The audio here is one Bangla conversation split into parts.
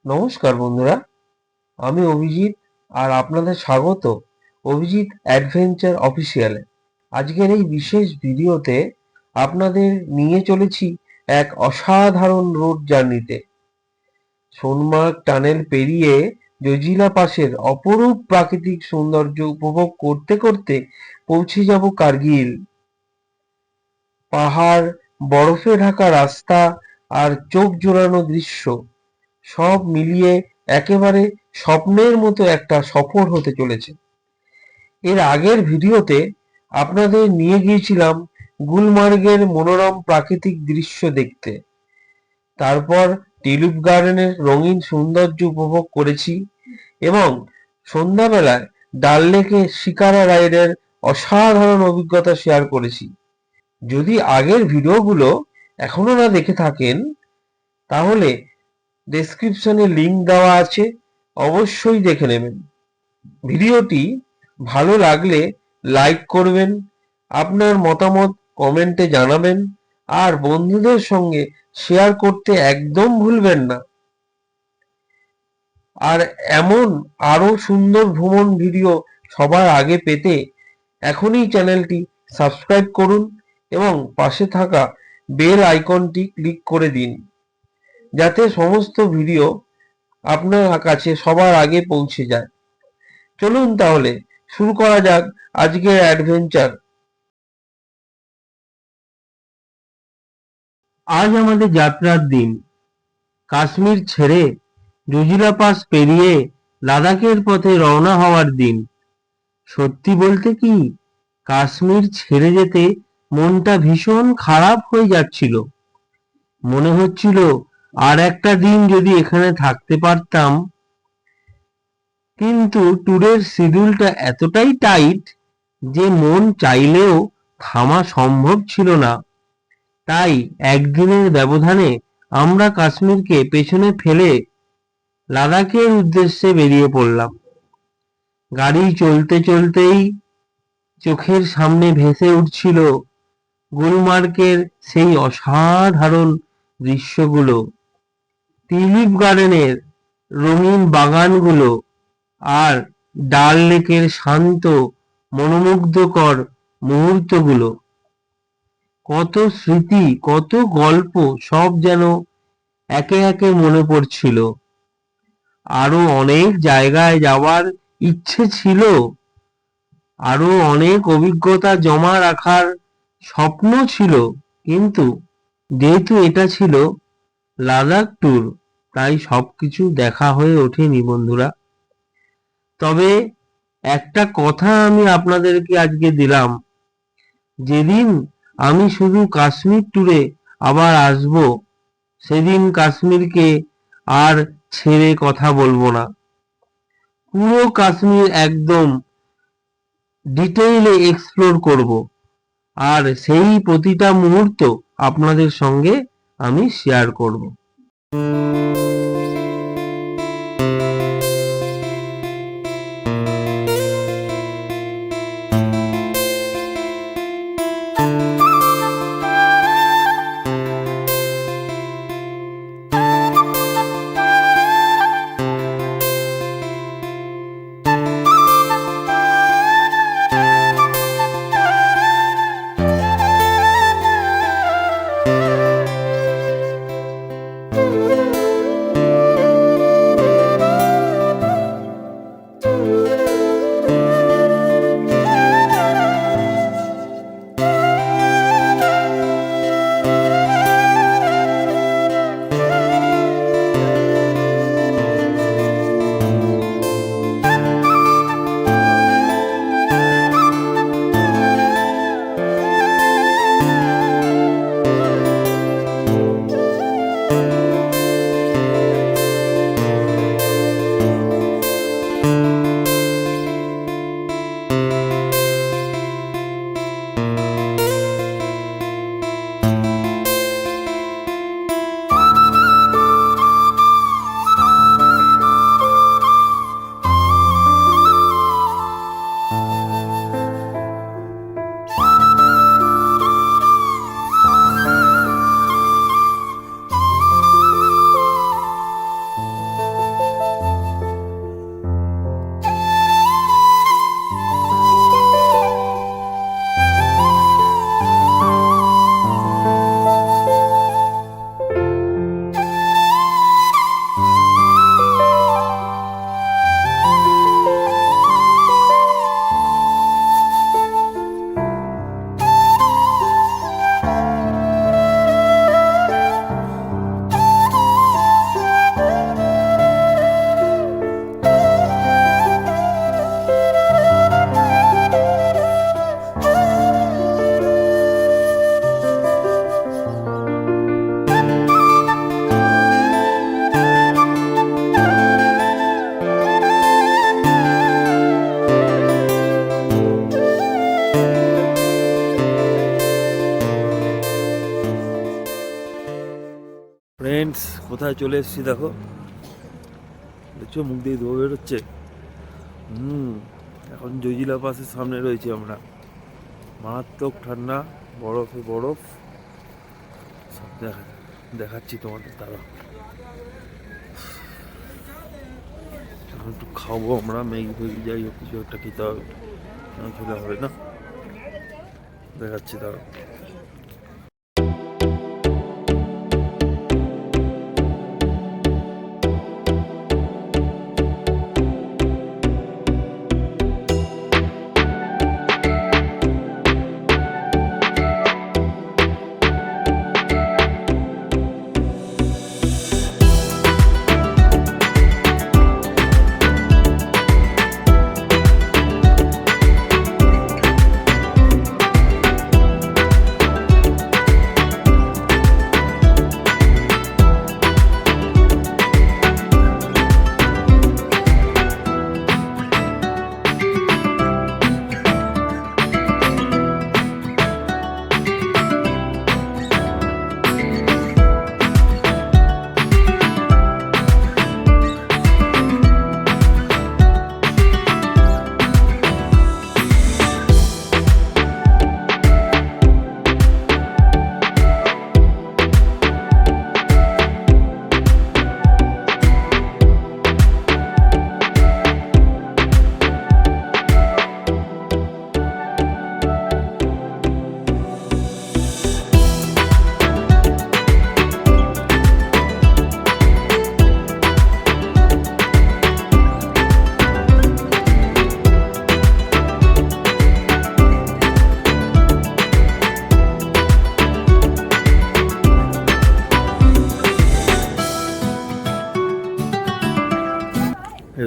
নমস্কার বন্ধুরা, আমি অভিজিৎ আর আপনাদের স্বাগত অভিজিৎ অ্যাডভেঞ্চার অফিসিয়ালে। আজকের এই বিশেষ ভিডিওতে আপনাদের নিয়ে চলেছি এক অসাধারণ রোড জার্নিতে। সোনমার্গ টানেল পেরিয়ে জজিলা পাসের অপরূপ প্রাকৃতিক সৌন্দর্য উপভোগ করতে করতে পৌঁছে যাব কার্গিল। পাহাড়, বরফে ঢাকা রাস্তা আর চোখ জোড়ানো দৃশ্য সব মিলিয়ে একেবারে স্বপ্নের মতো একটা সফর হতে চলেছে। এর আগের ভিডিওতে আপনাদের নিয়ে গিয়েছিলাম গুলমার্গের মনোরম প্রাকৃতিক দৃশ্য দেখতে। তারপর টিউলিপ গার্ডেনের রঙিন সৌন্দর্য উপভোগ করেছি এবং সন্ধ্যাবেলায় ডাল লেকে শিকারা রাইডের অসাধারণ অভিজ্ঞতা শেয়ার করেছি। যদি আগের ভিডিওগুলো এখনো না দেখে থাকেন তাহলে ডেসক্রিপশনে লিংক দেওয়া আছে, অবশ্যই দেখে নেবেন। ভিডিওটি ভালো লাগলে লাইক করবেন, আপনার মতামত কমেন্টে জানাবেন আর বন্ধুদের সঙ্গে শেয়ার করতে একদম ভুলবেন না। আর এমন আরো সুন্দর ভ্রমণ ভিডিও সবার আগে পেতে এখনই চ্যানেলটি সাবস্ক্রাইব করুন এবং পাশে থাকা বেল আইকনটি ক্লিক করে দিন, যাতে সমস্ত ভিডিও আপনার কাছে সবার আগে পৌঁছে যায়। চলুন তাহলে শুরু করা যাক আজকের অ্যাডভেঞ্চার। আজ আমাদের যাত্রার দিন। কাশ্মীর ছেড়ে জজিলা পাস পেরিয়ে লাদাখের পথে রওনা হওয়ার দিন। সত্যি বলতে কি, কাশ্মীর ছেড়ে যেতে মনটা ভীষণ খারাপ হয়ে যাচ্ছিল। মনে হচ্ছিল আর একটা দিন যদি এখানে থাকতে পারতাম, কিন্তু ট্যুরের শিডিউলটা এতটাই টাইট যে মন চাইলেও থামা সম্ভব ছিল না। তাই একদিনের ব্যবধানে আমরা কাশ্মীরকে পেছনে ফেলে লাদাখের উদ্দেশ্যে বেরিয়ে পড়লাম। গাড়ি চলতে চলতেই চোখের সামনে ভেসে উঠছিল গুলমার্গের সেই অসাধারণ দৃশ্যগুলো, টিউলিপ গার্ডেনের রঙিন বাগানগুলো আর ডাল লেকের শান্ত মনোমুগ্ধকর মুহূর্তগুলো। কত স্মৃতি, কত গল্প, সব যেন একে একে মনে পড়ছিল। আরো অনেক জায়গায় যাওয়ার ইচ্ছে ছিল, আরো অনেক অভিজ্ঞতা জমা রাখার স্বপ্ন ছিল, কিন্তু যেহেতু এটা ছিল লাদাখ ট্যুর, তাই সবকিছু দেখা হয়ে ওঠেনি বন্ধুরা। তবে একটা কথা আমি আপনাদেরকে আজকে দিলাম, যেদিন আমি শুধু কাশ্মীর ট্যুরে আবার আসব, সেদিন কাশ্মীরকে আর ছেড়ে কথা বলবো না। পুরো কাশ্মীর একদম ডিটেইলে এক্সপ্লোর করব আর সেই প্রতিটা মুহূর্ত আপনাদের সঙ্গে আমি শেয়ার করব। কোথায় চলে এসেছি দেখো, দেখছো মুখ দিয়ে ধোয়া বেরোচ্ছে। এখন জজিলা পাসের সামনে রয়েছি আমরা। মারাত্মক ঠান্ডা, বরফে বরফ সব দেখাচ্ছি তোমাদের দ্বারা। এখন একটু খাবো আমরা, ম্যাগি ফ্যাগি যাই হোক কিছু একটা খেতে হবে, না খেলে হবে না। দেখাচ্ছি তারা।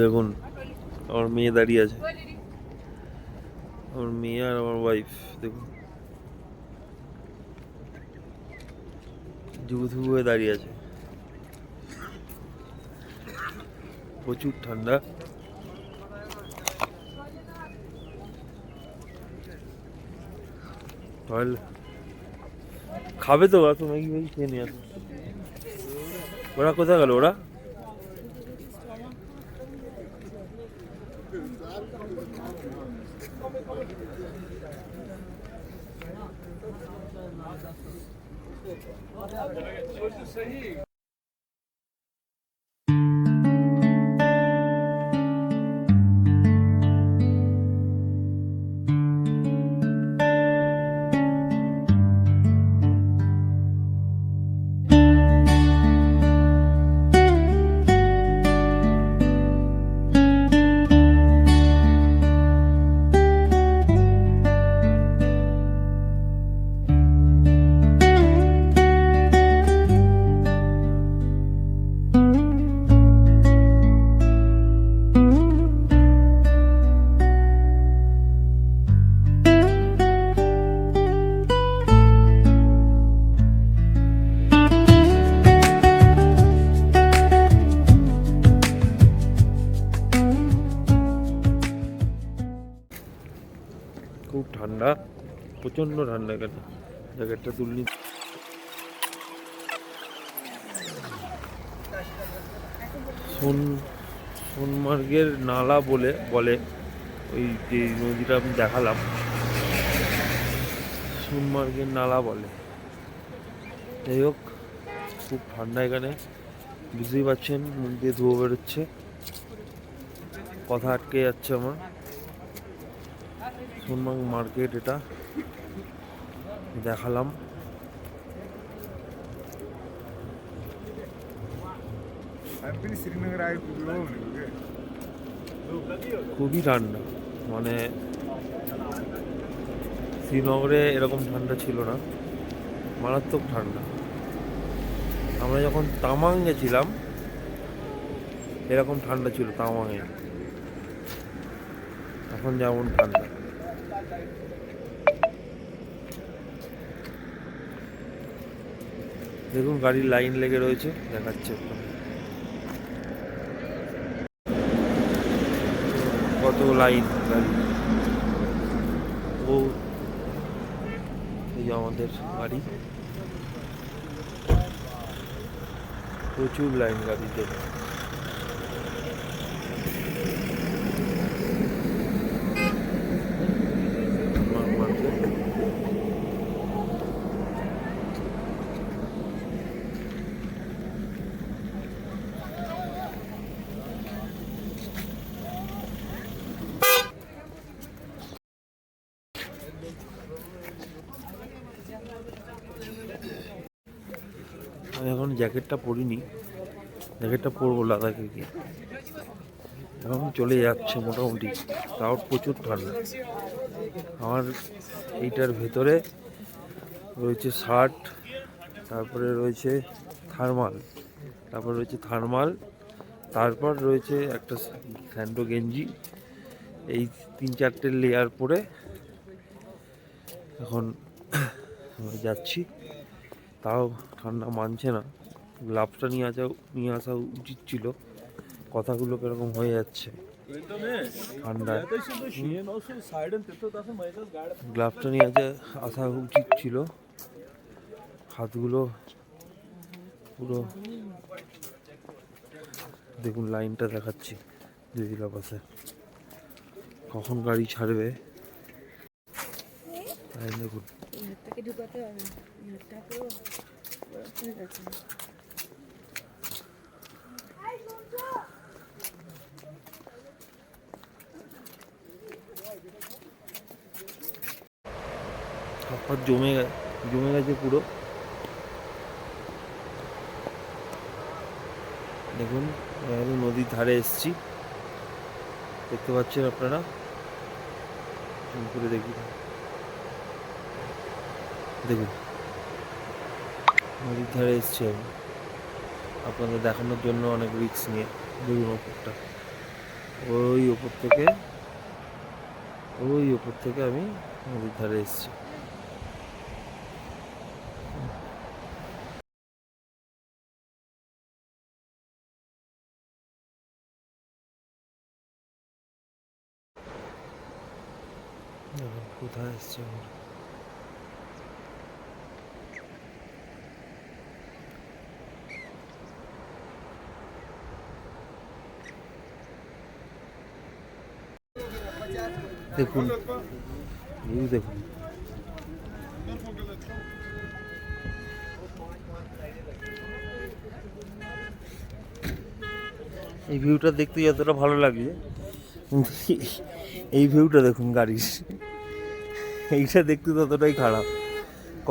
দেখুন আমার মেয়ে দাঁড়িয়ে আছে, আমার মেয়ে আর আমার ওয়াইফ দেখুন জুবুথুবু হয়ে দাঁড়িয়ে আছে। প্রচুর ঠান্ডা। খাবে তো আসো, ম্যাগি ম্যাগি খেয়ে নিয়ে আসো। ওরা কোথায় গেল ওরা? খুব ঠান্ডা, প্রচণ্ড ঠান্ডা এখানে। জ্যাকেটটা তুলনি। সোনমার্গের নালা বলে ওই যে নদীটা আমি দেখালাম, সোনমার্গের নালা বলে। যাই হোক খুব ঠান্ডা এখানে, বুঝতেই পারছেন মুখ দিয়ে ধোয়া বেরোচ্ছে, কথা আটকে যাচ্ছে আমার। সোনমার্গ মার্কেট এটা দেখালাম। খুবই ঠান্ডা, মানে শ্রীনগরে এরকম ঠান্ডা ছিল না, মারাত্মক ঠান্ডা। আমরা যখন তামাং গেছিলাম এরকম ঠান্ডা ছিল তামাংয়ে, এখন যেমন ঠান্ডা। দেখুন গাড়ির লাইন লেগে রয়েছে, দেখাচ্ছে কত লাইন গাড়ি। ও এই আমাদের গাড়ি, প্রচুর লাইন গাড়ির জন্য। মার্কেট আমি এখন জ্যাকেটটা পরিনি, জ্যাকেটটা পরবো লাদাখে গিয়ে। এখন চলে যাচ্ছে মোটামুটি, তাও প্রচুর ঠান্ডা। আমার এইটার ভেতরে রয়েছে শার্ট, তারপরে রয়েছে থার্মাল, তারপর রয়েছে একটা স্যান্ডো গেঞ্জি। এই 3-4টে লেয়ার পরে এখন যাচ্ছি, তাও ঠান্ডা মানছে না। গ্লাভসটা নিয়ে আসা উচিত ছিল। কথাগুলো কিরকম হয়ে যাচ্ছে ঠান্ডায়। গ্লাভসটা নিয়ে আসা উচিত ছিল। হাতগুলো পুরো দেখুন, লাইনটা দেখাচ্ছি দিদিলা পাশে, কখন গাড়ি ছাড়বে তাই দেখুন। হাত জমে গেছে পুরো। দেখুন নদীর ধারে এসছি, দেখতে পাচ্ছেন আপনারা, করে দেখি। দেখুন নদীর ধারে এসছি আমি আপনাদের দেখানোর জন্য, অনেক রিস্ক নিয়ে। দেখুন ওপরটা, ওই ওপর থেকে আমি নদীর ধারে এসছি। কোথায় এসছি আমরা? দেখুন দেখুন, এই ভিউটা দেখতে যতটা ভালো লাগে, কিন্তু এই ভিউটা দেখুন গাড়ির, এইটা দেখতে ততটাই খারাপ।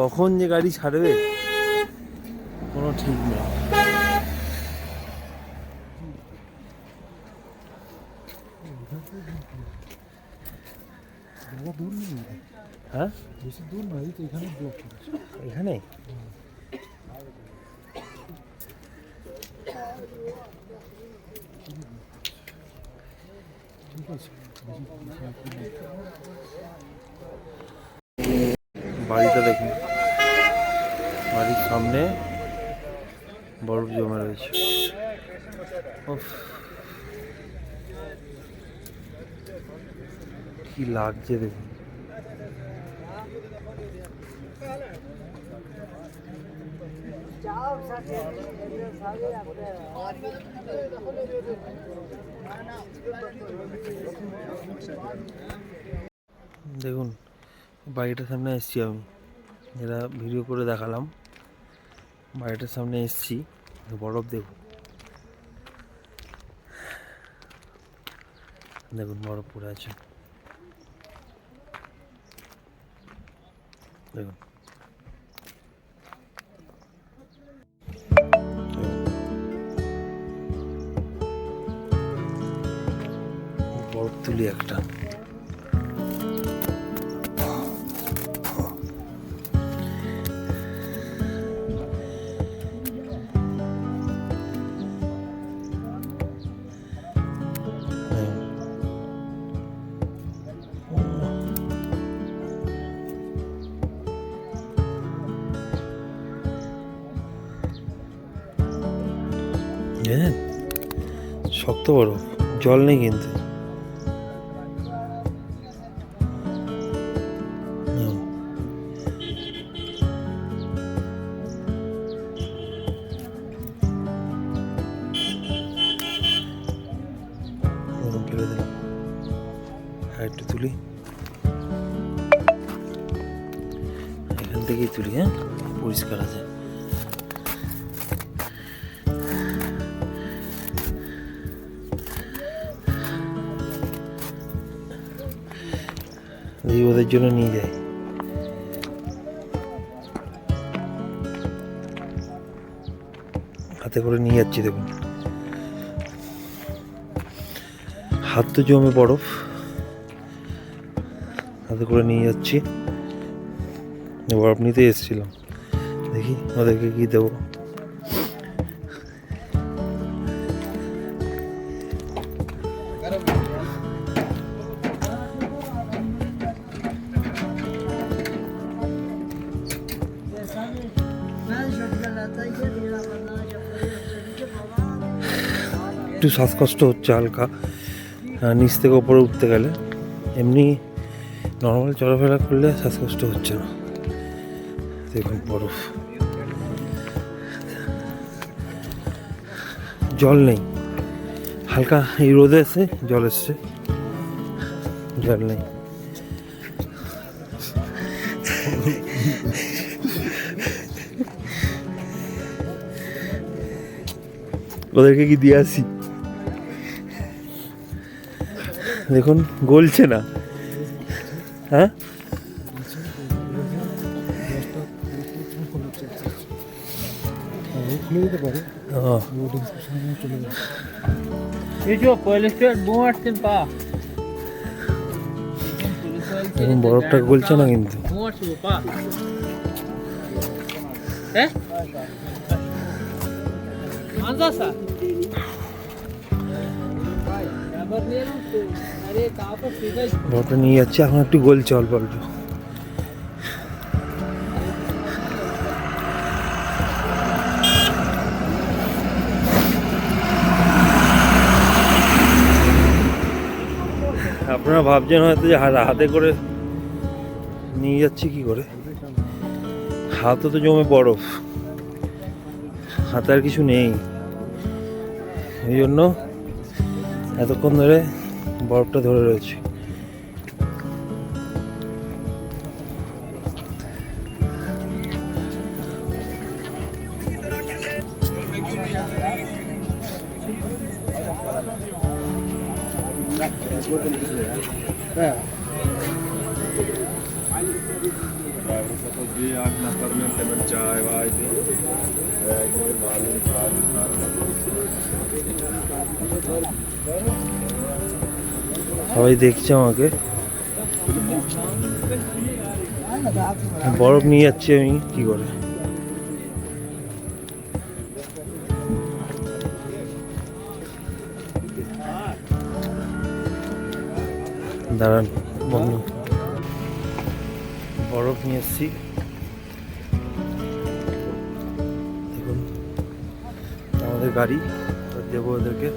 কখন যে গাড়ি ছাড়বে কোনো ঠিক নেই। হ্যাঁ, বেশি দূর নয় তো, এখানে ব্লক করেছে। এখানে ঠিক আছে। বাড়িটা দেখুন, বাড়ির সামনে বরফ জমে রয়েছে। কি লাগছে দেখুন। দেখুন বাড়িটার সামনে এসছি আমি, যেটা ভিডিও করে দেখালাম, বাড়িটার সামনে এসছি। বরফ দেখুন, দেখুন বরফ পড়ে আছে দেখুন। বরফ তুলি একটা, জানেন শক্ত বরফ, জল নেই কিন্তু। একটু তুলি, এখান থেকেই তুলি। হ্যাঁ, পরিষ্কার আছে। ওদের জন্য নিয়ে যাই। হাতে করে নিয়ে যাচ্ছি, দেখুন হাত তো জমে বরফ, হাতে করে নিয়ে যাচ্ছি। বরফ নিতে এসেছিলাম, দেখি ওদেরকে কি দেবো। একটু শ্বাসকষ্ট হচ্ছে হালকা নিচ থেকে ওপরে উঠতে গেলে, এমনি নর্মাল চলাফেরা করলে শ্বাসকষ্ট হচ্ছে না। দেখুন বরফ, জল নেই, হালকা এই রোদে এসে জল এসছে, জল নেই। ওদেরকে কি দিয়ে আসি, দেখুন গলছে না। হ্যাঁ, দেখুন বরফটা গলছে না কিন্তু। বরফটা নিয়ে যাচ্ছে, এখন একটু গলছে অল্প অল্প। আপনারা ভাবছেন হয়তো যে হাতে করে নিয়ে যাচ্ছি কি করে, হাতে তো জমে বরফ, হাতে আর কিছু নেই, এই জন্য এতক্ষণ ধরে বরফটা ধরে রয়েছে। সবাই দেখছে আমাকে, বরফ নিয়ে যাচ্ছি আমি কি করে। দাঁড়ান বন্ধু, বরফ নিয়ে এসছি, দেখুন আমাদের গাড়ি, দেবো ওদেরকে।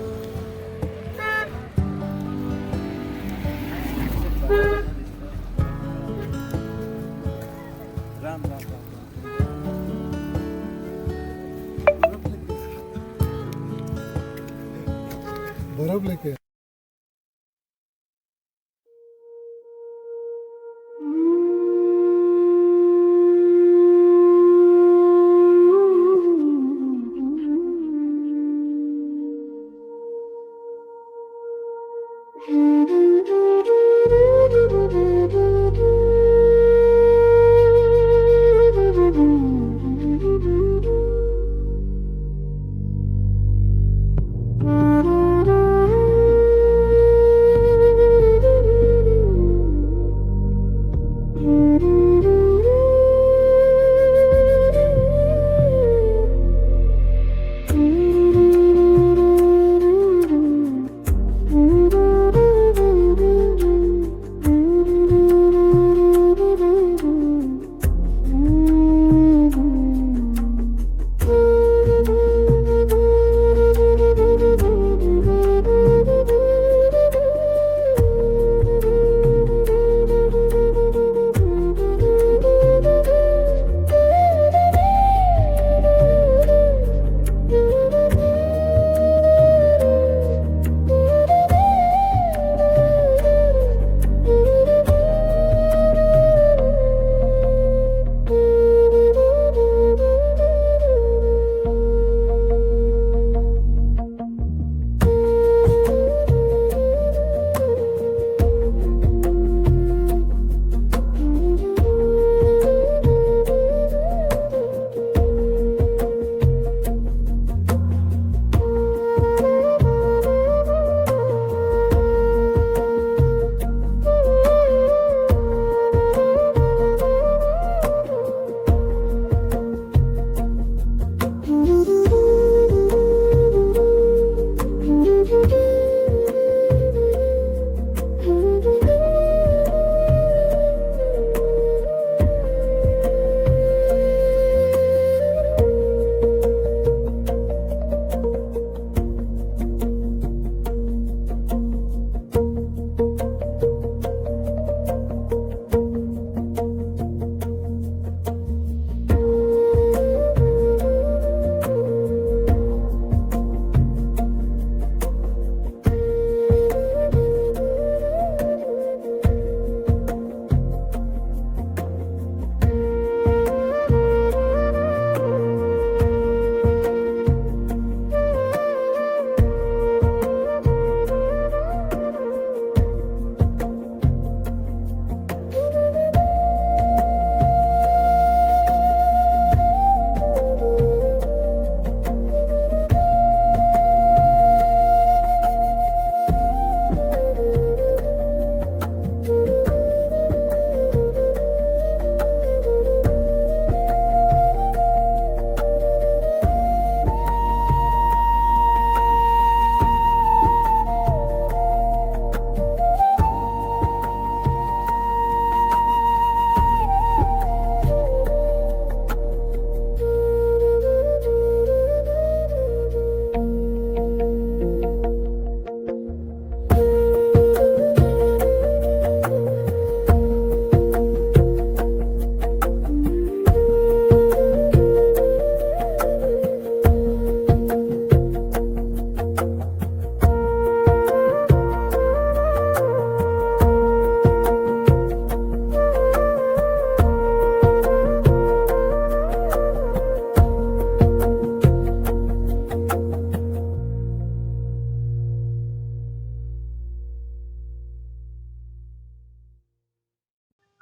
बर्फ लेके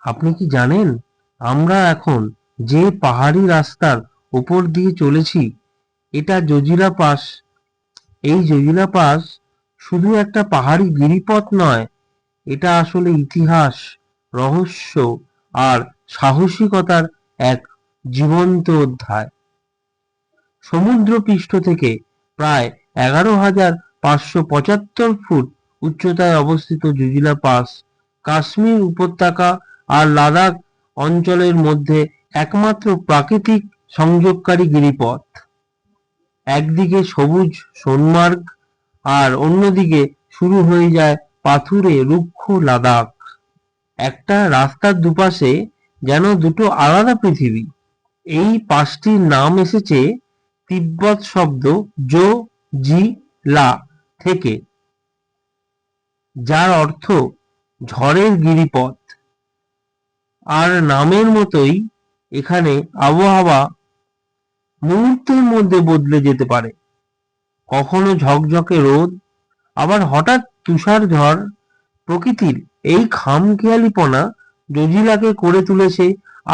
আপনি কি জানেন আমরা এখন যে পাহাড়ি রাস্তার উপর দিয়ে চলেছি এটা জজিলা পাস। এই জজিলা পাস শুধু একটা পাহাড়ি গিরিপথ নয়, এটা আসলে ইতিহাস, রহস্য আর সাহসিকতার এক জীবন্ত অধ্যায়। সমুদ্রপৃষ্ঠ থেকে প্রায় 11,575 ফুট উচ্চতায় অবস্থিত জজিলা পাস কাশ্মীর উপত্যকা আর লাদাখ অঞ্চলের মধ্যে একমাত্র প্রাকৃতিক সংযোগকারী গিরিপথ। একদিকে সবুজ সোনমার্গ আর অন্যদিকে শুরু হয়ে যায় পাথুরে রুক্ষ লাদাখ। একটা রাস্তার দুপাশে যেন দুটো আলাদা পৃথিবী। এই পাসটির নাম এসেছে তিব্বত শব্দ জো জি লা থেকে, যার অর্থ ঝড়ের গিরিপথ। আর নামের মতোই এখানে আবহাওয়া মুহূর্তের মধ্যে বদলে যেতে পারে। কখনো ঝকঝকে রোদ, আবার হঠাৎ তুষার ঝড়। প্রকৃতির এই খামখেয়ালিপনা জজিলাকে করে তুলেছে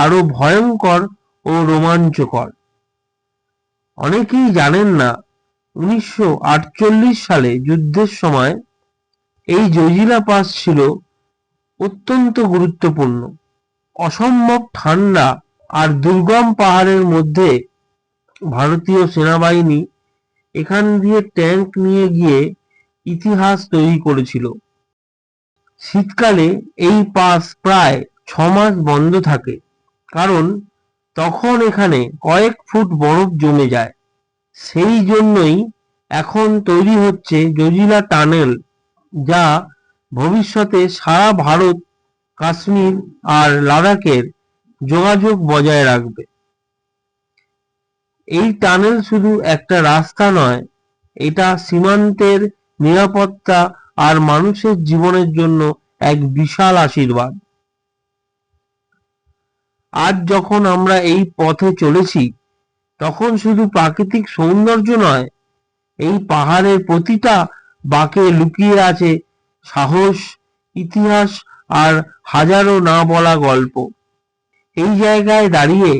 আরো ভয়ঙ্কর ও রোমাঞ্চকর। অনেকেই জানেন না 1948 সালে যুদ্ধের সময় এই জজিলা পাস ছিল অত্যন্ত গুরুত্বপূর্ণ। অসম্ভব ঠান্ডা আর দুর্গম পাহাড়ের মধ্যে ভারতীয় সেনাবাহিনী এখান দিয়ে ট্যাঙ্ক নিয়ে গিয়ে ইতিহাস তৈরি করেছিল। শীতকালে এই পাস প্রায় 6 মাস বন্ধ থাকে, কারণ তখন এখানে কয়েক ফুট বরফ জমে যায়। সেই জন্যই এখন তৈরি হচ্ছে জজিলা টানেল, যা ভবিষ্যতে সারা ভারত, কাশ্মীর আর লাদাখের যোগাযোগ বজায় রাখবে। এই টানেল শুধু একটা রাস্তা নয়, এটা সীমান্তের নিরাপত্তা আর মানুষের জীবনের জন্য এক বিশাল আশীর্বাদ। আজ যখন আমরা এই পথে চলেছি, তখন শুধু প্রাকৃতিক সৌন্দর্য নয়, এই পাহাড়ের প্রতিটা বাঁকে লুকিয়ে আছে সাহস, ইতিহাস আর হাজারো না বলা গল্প। এই জায়গায় দাঁড়িয়ে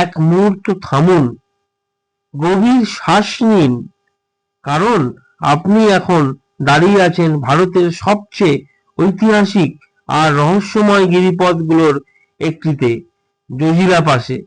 এক মুহূর্ত থামুন, গভীর শ্বাস নিন, কারণ আপনি এখন দাঁড়িয়ে আছেন ভারতের সবচেয়ে ঐতিহাসিক আর রহস্যময় গিরিপথগুলোর একটিতে, জজিলা পাসে।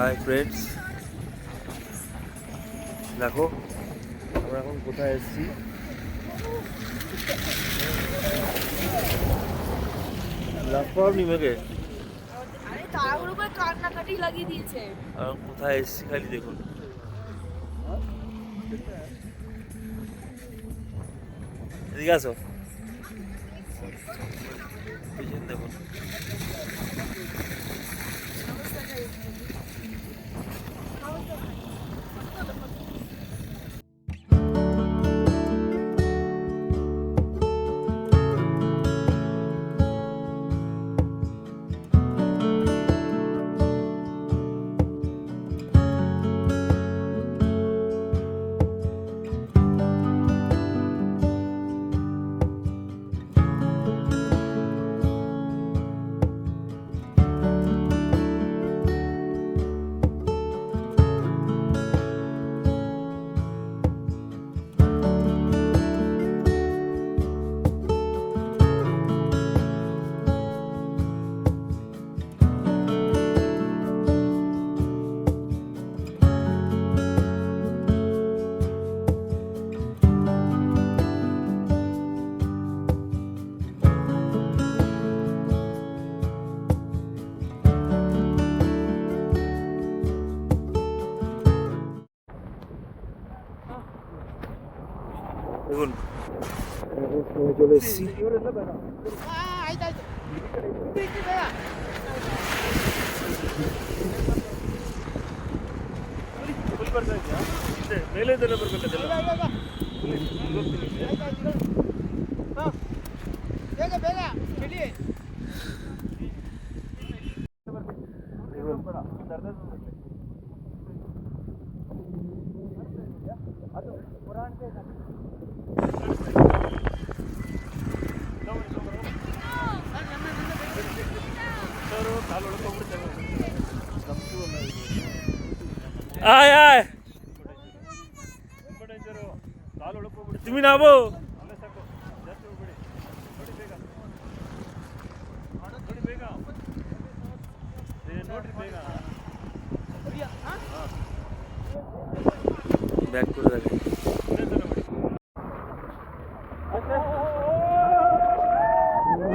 হাই ফ্রেন্ডস, দেখো আমরা এখন কোথায় এসেছি। নিমেকে তাড়াহুড়ো করে কান্নাকাটি লাগিয়ে দিয়েছে। কোথায় এসেছি খালি দেখুন। এদিকে আসো, পেছন দেখুন। দেখুন চলে এসেছি। आय आय तुम्ही नावो ব্যাক করে দেখেন।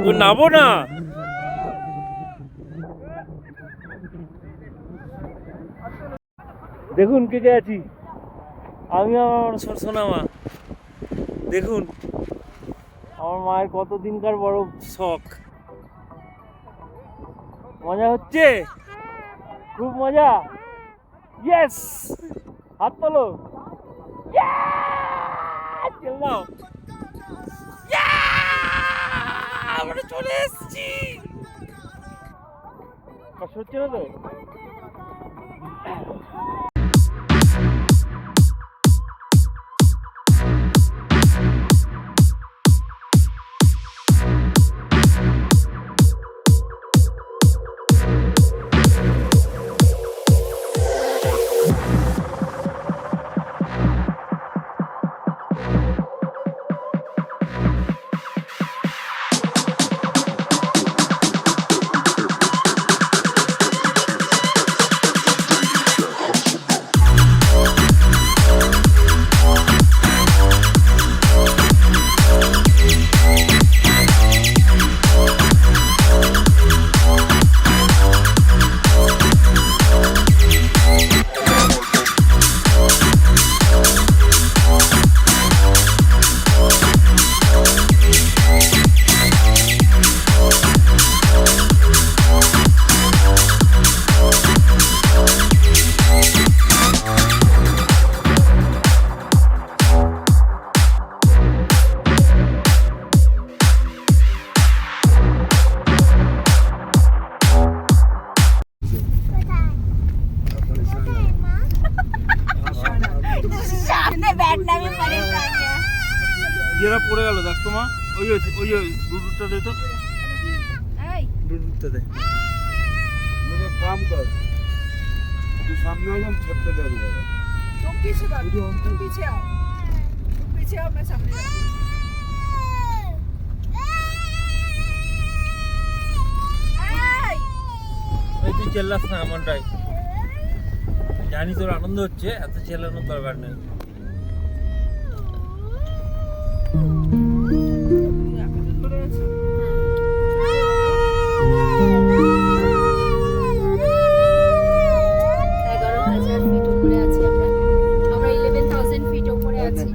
ও নাবো না, দেখুন কে কে আছি। আমি আমার সোনামা, দেখুন আমার মায়ের কতদিনকার বড় শখ। মজা হচ্ছে, খুব মজা। ইয়েস, হাত তোলো, চললাম, আমরা চলে এসেছি। কষ্ট হচ্ছে না তো? ইয়েরা পড়ে গেল, দেখ তোমা, ওই ওই ওই ডুডুরটা দে তো, ডুডুরটা দে। काम कर, तू सामने आ जा, हम छत पे जाएंगे। तुम पीछे आओ, पीछे आओ, मैं सामने जाऊंगी। এই তুই চেল্লাস না আমারটাই। জানি তোর আনন্দ হচ্ছে, এত চেলানোর দরকার নেই। করে আছে 11,000 ফিট উপরে আছি আমরা। আমরা 11,000 ফিট উপরে আছি।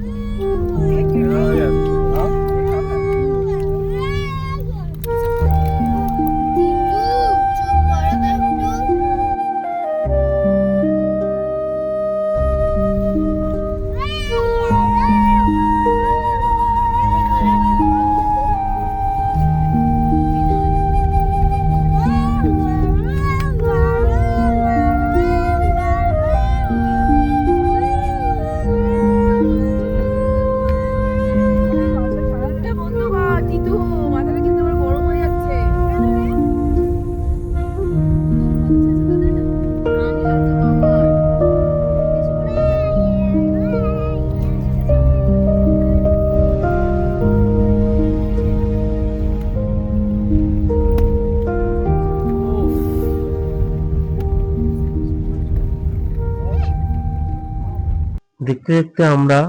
এটা বন্ধ কর জিতু, মাথাটা কিন্তু আমার গরম হয়ে যাচ্ছে। দেখতে দেখতে আমরা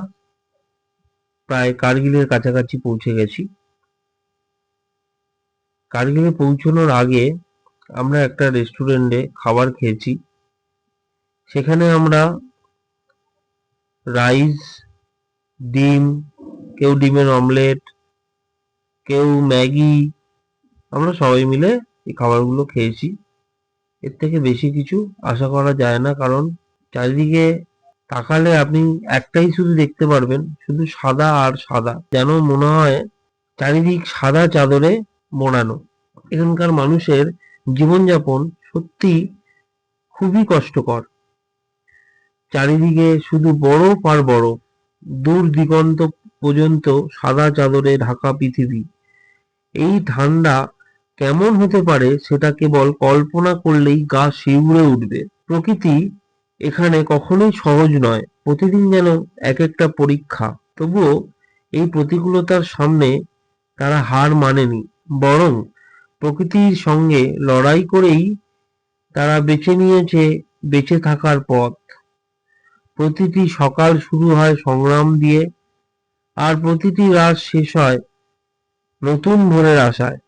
প্রায় কার্গিলের কাছাকাছি পৌঁছে গেছি। কার্গিলে পৌঁছানোর আগে আমরা একটা রেস্টুরেন্টে খাবার খেয়েছি। সেখানে আমরা রাইস, ডিম, কেউ ডিমের অমলেট, কেউ ম্যাগি, আমরা সবাই মিলে এই খাবারগুলো খেয়েছি। এর থেকে বেশি কিছু আশা করা যায় না, কারণ চারিদিকে তাকালে আপনি একটাই শুধু দেখতে পারবেন, শুধু সাদা আর সাদা, যেন মনে হয় চারিদিক সাদা চাদরে মোড়ানো। এখানকার মানুষের জীবনযাপন সত্যি খুবই কষ্টকর। চারিদিকে শুধু বরফ আর বরফ, দূর দিগন্ত পর্যন্ত সাদা চাদরে ঢাকা পৃথিবী। এই ঠান্ডা কেমন হতে পারে সেটা কেবল কল্পনা করলেই গা শিউরে উঠবে। প্রকৃতি এখানে কখনোই সহজ নয়, প্রতিদিন যেন এক একটা পরীক্ষা। তবুও এই প্রতিকূলতার সামনে তারা হার মানেনি, বরং প্রকৃতির সঙ্গে লড়াই করেই তারা বেছে নিয়েছে বেঁচে থাকার পথ। প্রতিটি সকাল শুরু হয় সংগ্রাম দিয়ে, আর প্রতিটি রাত শেষ হয় নতুন ভোরের আশায়।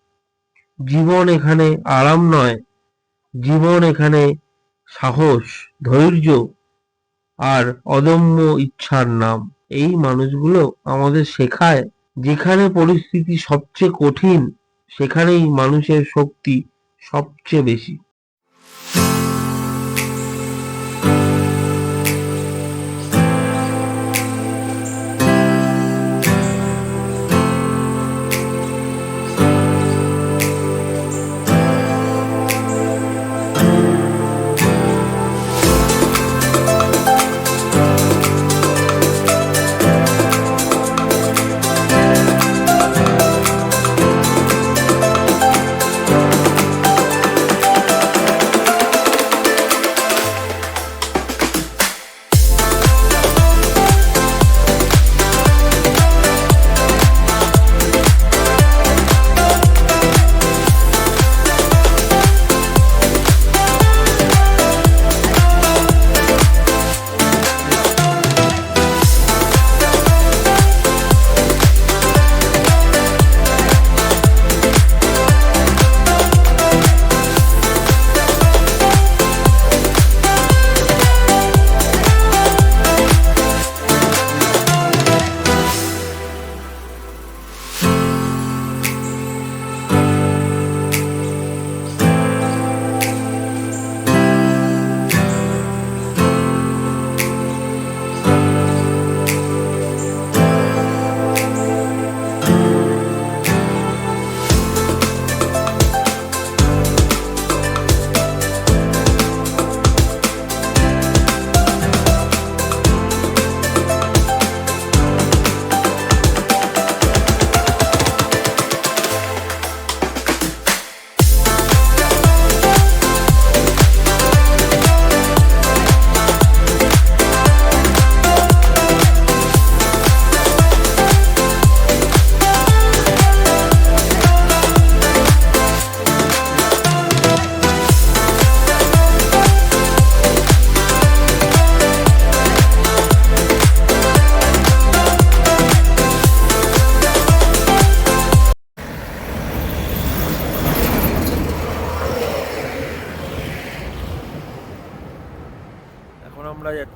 জীবন এখানে আরাম নয়, জীবন এখানে সাহস, ধৈর্য আর অদম্য ইচ্ছার নাম। এই মানুষগুলো আমাদের শেখায়, যেখানে পরিস্থিতি সবচেয়ে কঠিন সেখানেই মানুষের শক্তি সবচেয়ে বেশি।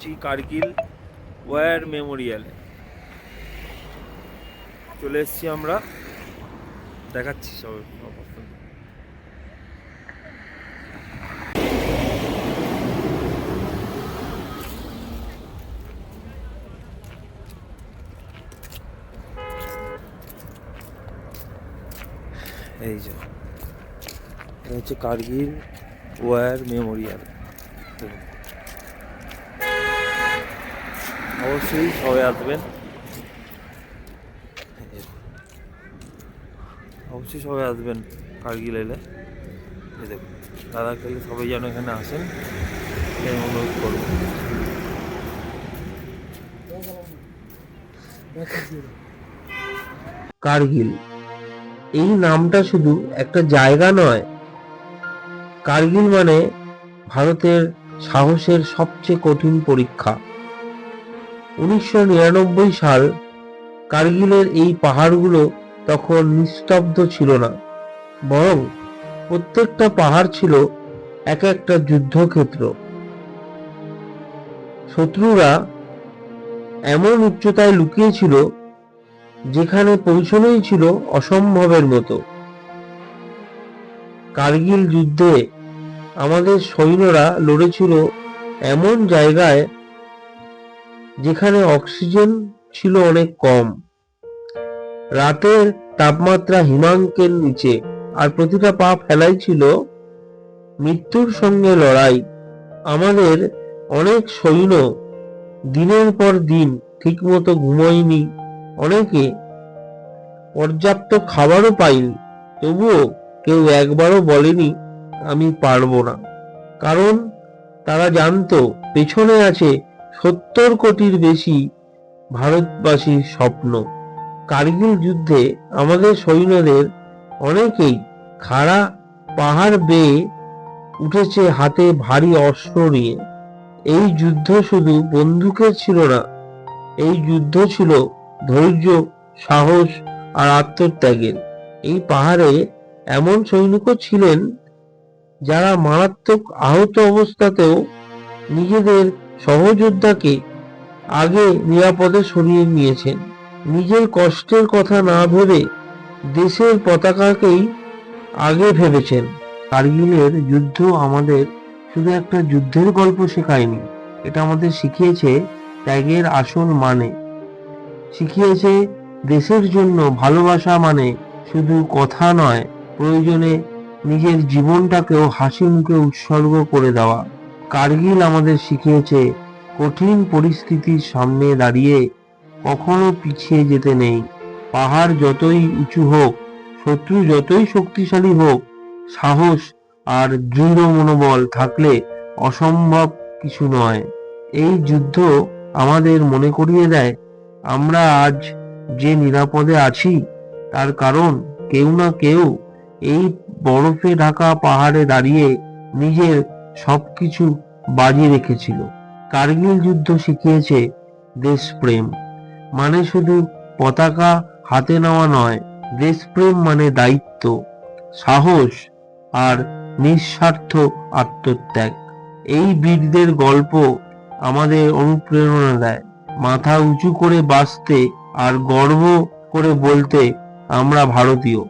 যাচ্ছি কার্গিল ওয়ার মেমোরিয়ালে। চলে এসেছি আমরা, দেখাচ্ছি সব। এই যে এটা হচ্ছে কার্গিল ওয়ার মেমোরিয়াল। অবশ্যই সবাই আসবেন, অবশ্যই সবাই আসবেন কার্গিল এলে। এই দেখুন লাদাখ এলে সবাই যেন এখানে আসেন, এই অনুরোধ করব। কার্গিল এই নামটা শুধু একটা জায়গা নয়, কার্গিল মানে ভারতের সাহসের সবচেয়ে কঠিন পরীক্ষা। 1999 সাল কার্গিলের এই পাহাড়গুলো তখন নিস্তব্ধ ছিল না, বরং প্রত্যেকটা পাহাড় ছিল এক একটা যুদ্ধক্ষেত্র। শত্রুরা এমন উচ্চতায় লুকিয়েছিল যেখানে পৌঁছানোই ছিল অসম্ভবের মতো। কার্গিল যুদ্ধে আমাদের সৈন্যরা লড়েছিল এমন জায়গায় যেখানে অক্সিজেন ছিল অনেক কম, রাতের তাপমাত্রা হিমাঙ্কের নিচে, আর প্রতিটা পা ফেলাই ছিল মৃত্যুর সঙ্গে লড়াই। আমাদের অনেক সৈন্য দিনের পর দিন ঠিকমতো ঘুমোয়নি, অনেকে পর্যাপ্ত খাবারও পায়নি, তবুও কেউ একবারও বলেনি আমি পারবো না। কারণ তারা জানতো পেছনে আছে 70 কোটির বেশি ভারতবাসীর স্বপ্ন। কার্গিল যুদ্ধে আমাদের সৈন্যদের অনেকেই খাড়া পাহাড় বেয়ে উঠেছে হাতে ভারী অস্ত্র নিয়ে। এই যুদ্ধ শুধু বন্দুকের ছিল না, এই যুদ্ধ ছিল ধৈর্য, সাহস আর আত্মত্যাগের। এই পাহাড়ে এমন সৈনিকও ছিলেন যারা মারাত্মক আহত অবস্থাতেও নিজেদের সহযোদ্ধাকে আগে নিরাপদে সরিয়ে নিয়েছেন। নিজের কষ্টের কথা না ভেবে দেশের পতাকাকেই আগে ভেবেছেন। কার্গিলের যুদ্ধ আমাদের শুধু একটা যুদ্ধের গল্প শেখায়নি, এটা আমাদের শিখিয়েছে ত্যাগের আসল মানে, শিখিয়েছে দেশের জন্য ভালোবাসা মানে শুধু কথা নয়, প্রয়োজনে নিজের জীবনটাকেও হাসি মুখে উৎসর্গ করে দেওয়া। কার্গিল আমাদের শিখিয়েছে কঠিন পরিস্থিতির সামনে দাঁড়িয়ে কখনো পিছিয়ে যেতে নেই। পাহাড় যতই উঁচু হোক, শত্রু যতই শক্তিশালী হোক, সাহস আর দৃঢ় মনোবল থাকলে অসম্ভব কিছু নয়। এই যুদ্ধ আমাদের মনে করিয়ে দেয় আমরা আজ যে নিরাপদে আছি তার কারণ কেউ না কেউ এই বরফে ঢাকা পাহাড়ে দাঁড়িয়ে নিজের সবকিছু বাজি রেখেছিল। কার্গিল যুদ্ধ শিখিয়েছে দেশপ্রেম মানে শুধু পতাকা হাতে নেওয়া নয়, দেশপ্রেম মানে দায়িত্ব, সাহস আর নিঃস্বার্থ আত্মত্যাগ। এই বীরদের গল্প আমাদের অনুপ্রেরণা দেয় মাথা উঁচু করে বাঁচতে আর গর্ব করে বলতে আমরা ভারতীয়।